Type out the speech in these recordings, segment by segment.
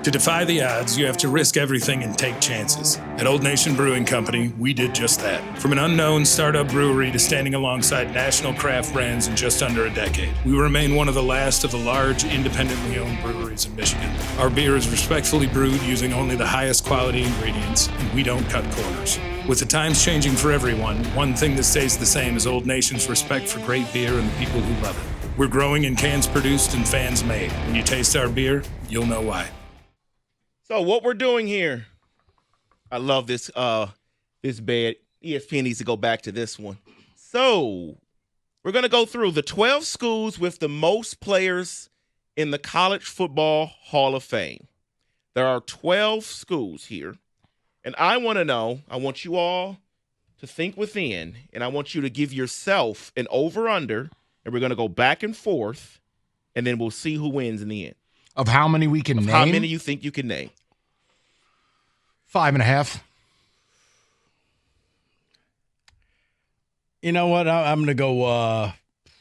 To defy the odds, you have to risk everything and take chances. At Old Nation Brewing Company, we did just that. From an unknown startup brewery to standing alongside national craft brands in just under a decade, we remain one of the last of the large, independently owned breweries in Michigan. Our beer is respectfully brewed using only the highest quality ingredients, and we don't cut corners. With the times changing for everyone, one thing that stays the same is Old Nation's respect for great beer and the people who love it. We're growing in cans produced and fans made. When you taste our beer, you'll know why. So what we're doing here, I love this this bed. ESPN needs to go back to this one. So we're going to go through the 12 schools with the most players in the College Football Hall of Fame. There are 12 schools here. And I want to know, I want you all to think within, and I want you to give yourself an over-under, and we're going to go back and forth, and then we'll see who wins in the end. Of how many we can name? How many you think you can name? 5.5. You know what? I'm going to go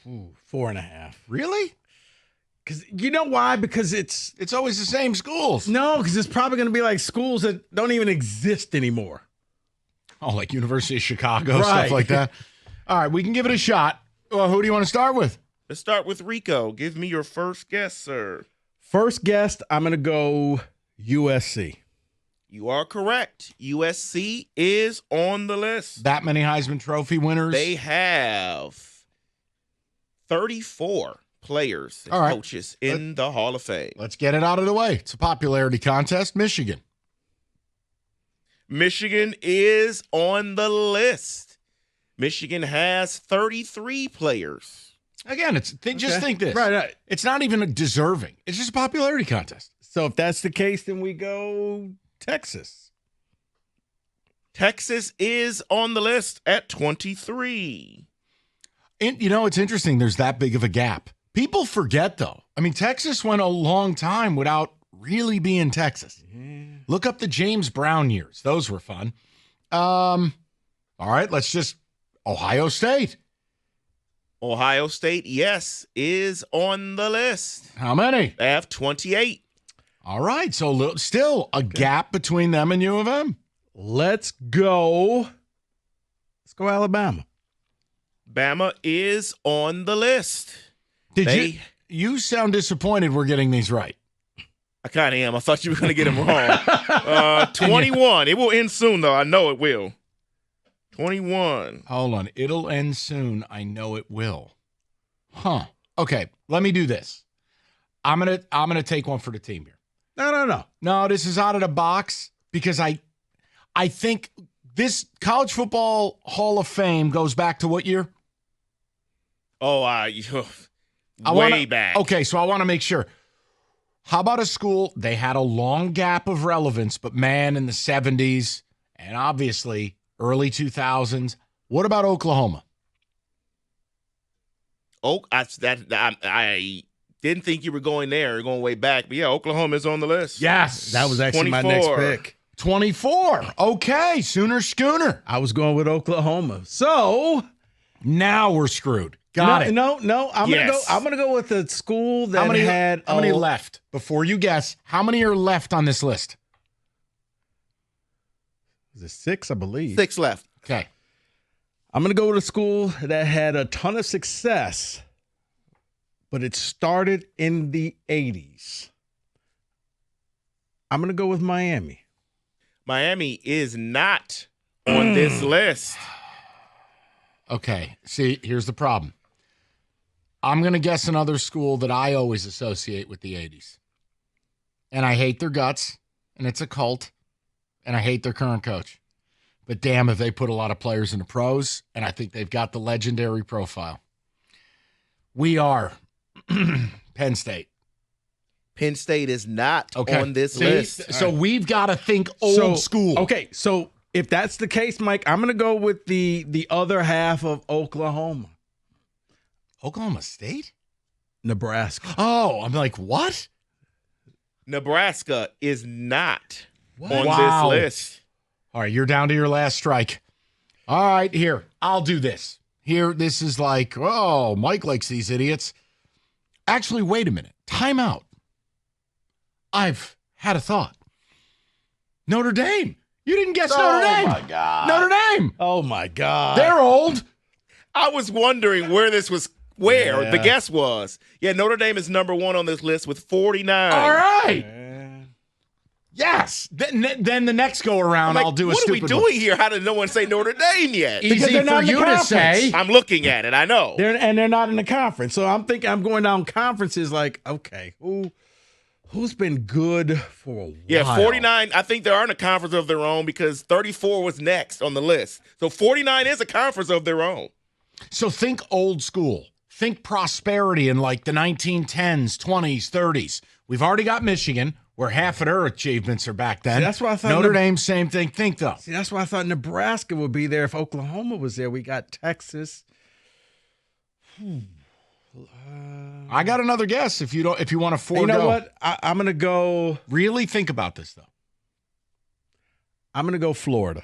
4.5. Really? Because you know why? Because It's always the same schools. no, because it's probably going to be like schools that don't even exist anymore. Oh, like University of Chicago, Right. stuff like that. All right, we can give it a shot. Well, who do you want to start with? Let's start with Rico. Give me your first guess, sir. First guest, I'm going to go USC. You are correct. USC is on the list. That many Heisman Trophy winners? They have 34 players and All right. coaches in the Hall of Fame. Let's get it out of the way. It's a popularity contest. Michigan. Michigan is on the list. Michigan has 33 players. Again, just think this. Right. It's not even deserving. It's just a popularity contest. So if that's the case, then we go Texas. Texas is on the list at 23. And, it's interesting. There's that big of a gap. People forget, though. I mean, Texas went a long time without really being Texas. Yeah. Look up the James Brown years. Those were fun. All right, Ohio State. Ohio State, yes, is on the list. How many? They have 28. All right, so still a gap between them and U of M. Let's go Alabama. Bama is on the list. You sound disappointed we're getting these right. I kind of am. I thought you were going to get them wrong. 21. It will end soon, though. I know it will. 21. Hold on. It'll end soon. I know it will. Huh. Okay, let me do this. I'm gonna take one for the team here. No. No, this is out of the box because I think this College Football Hall of Fame goes back to what year? Oh, way back. Okay, so I want to make sure. How about a school? They had a long gap of relevance, but man, in the 70s and obviously early 2000s. What about Oklahoma? I didn't think you were going there. You're going way back. But, yeah, Oklahoma is on the list. Yes. That was actually 24. my next pick. 24. Okay, Sooner Schooner. I was going with Oklahoma. So now we're screwed. Got it. No. I'm gonna go with the school that had how many left? Before you guess, how many are left on this list? Is it 6, I believe? 6 left. Okay. I'm gonna go with a school that had a ton of success, but it started in the 80s. I'm gonna go with Miami. Miami is not on this list. Okay. See, here's the problem. I'm going to guess another school that I always associate with the 80s. And I hate their guts, and it's a cult, and I hate their current coach. But damn, if they put a lot of players in the pros, and I think they've got the legendary profile. We are Penn State. Penn State is not on this list. So we've got to think old school. Okay, so if that's the case, Mike, I'm going to go with the other half of Oklahoma. Oklahoma State? Nebraska. Oh, I'm like, what? Nebraska is not on Wow. this list. All right, you're down to your last strike. All right, here, I'll do this. Here, this is like, oh, Mike likes these idiots. Actually, wait a minute. Time out. I've had a thought. Notre Dame. You didn't guess Notre Dame. Oh, my God. Notre Dame. Oh, my God. They're old. I was wondering where the Yeah. guess was. Yeah, Notre Dame is number 1 on this list with 49. All right. Yeah. Yes. Then the next go around, Like, I'll do a what are we stupid doing here? How did no one say Notre Dame yet? Because Easy they're not for in the you to conference. say. I'm looking at it. I know. They're not in the conference. So I'm going down conferences like, okay, who's been good for a while? Yeah, 49. I think they are in a conference of their own because 34 was next on the list. So 49 is a conference of their own. So think old school. Think prosperity in like the 1910s, 20s, 30s. We've already got Michigan, where half of their achievements are back then. See, that's why I thought Notre Dame, same thing. Think though. See, that's why I thought Nebraska would be there if Oklahoma was there. We got Texas. I got another guess if you want to forego. You know what? I'm going to go. Really think about this though. I'm going to go Florida.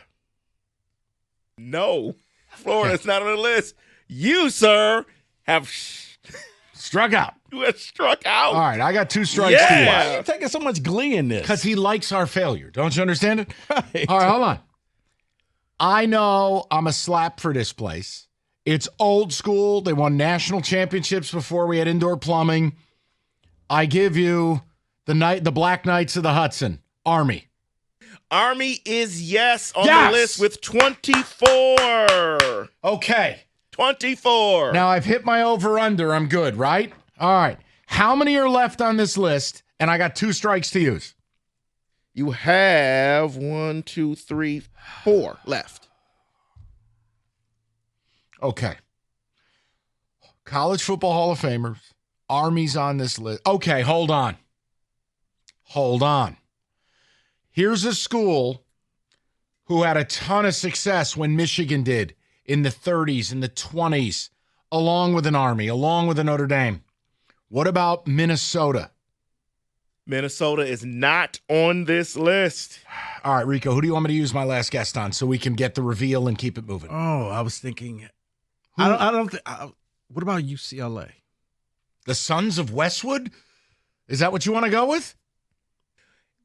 No, Florida's not on the list. You, sir, have Struck out. you have struck out. All right, I got 2 strikes Yeah. to Why you. are you taking so much glee in this? Because he likes our failure. Don't you understand it? Right. All right, hold on. I know I'm a slap for this place. It's old school. They won national championships before we had indoor plumbing. I give you the Black Knights of the Hudson, Army. Army is yes on Yes. the list with 24. Okay. 24. Now I've hit my over-under. I'm good, right? All right. How many are left on this list? And I got 2 strikes to use. You have 1, 2, 3, 4 left. Okay. College Football Hall of Famers. Army's on this list. Okay, hold on. Hold on. Here's a school who had a ton of success when Michigan did in the 30s and the 20s, along with an Army, along with a Notre Dame. What about Minnesota? Minnesota is not on this list. All right, Rico, who do you want me to use my last guest on so we can get the reveal and keep it moving? Oh, I was thinking. I don't think. What about UCLA? The Sons of Westwood? Is that what you want to go with?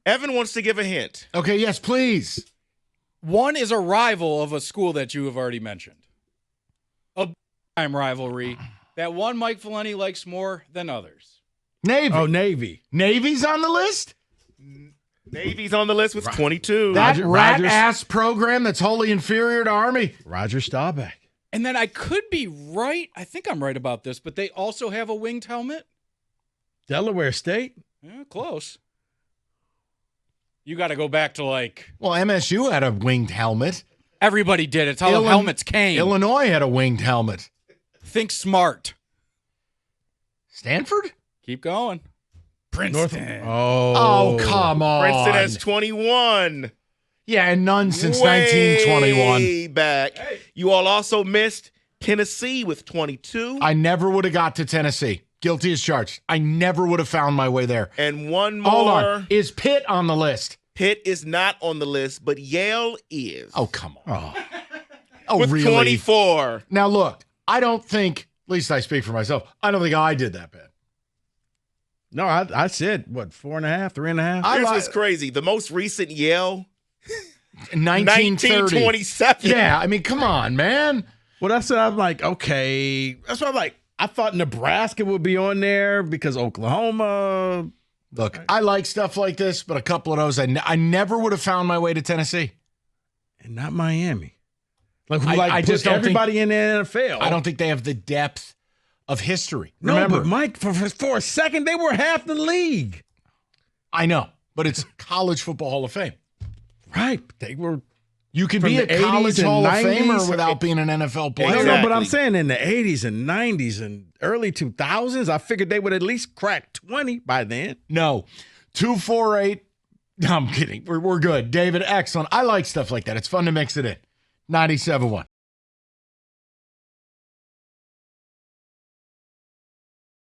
Evan wants to give a hint. Okay, yes, please. One is a rival of a school that you have already mentioned. A time rivalry that one Mike Valenti likes more than others. Navy. Oh, Navy. Navy's on the list? Navy's on the list with 22. That Rogers- rat-ass program that's wholly inferior to Army? Roger Staubach. And then I could be right. I think I'm right about this, but they also have a winged helmet. Delaware State. Yeah, close. You got to go back to like Well, MSU had a winged helmet. everybody did. It's how the helmets came. Illinois had a winged helmet. Think smart. Stanford? Keep going. Princeton. Oh, Oh, come on. Princeton has 21. Yeah, and none since Way 1921. back. You all also missed Tennessee with 22. I never would have got to Tennessee. Guilty as charged. I never would have found my way there. And one more. Hold on. Is Pitt on the list? Pitt is not on the list, but Yale is. Oh, come on. Oh, with really? 24. Now, look, I don't think, at least I speak for myself, I don't think I did that bad. no, I said what 4.5, 3.5. I Here's li- what's crazy. The most recent Yale, 1930. 1927. Yeah, I mean, come on, man. Well, that's what I'm like. Okay, that's what I'm like. I thought Nebraska would be on there because Oklahoma. Look, I like stuff like this, but a couple of those, I never would have found my way to Tennessee. And not Miami. Like, I put just don't everybody in the NFL. I don't think they have the depth of history. No, Remember, but Mike, for a second, they were half the league. I know, but it's College Football Hall of Fame. Right. They were. You can From be a the 80s college and Hall of 90s. Famer without being an NFL player. No, Exactly. but I'm saying in the 80s and 90s and early 2000s, I figured they would at least crack 20 by then. No. 248. No, I'm kidding. We're good. David, excellent. I like stuff like that. It's fun to mix it in. 97.1.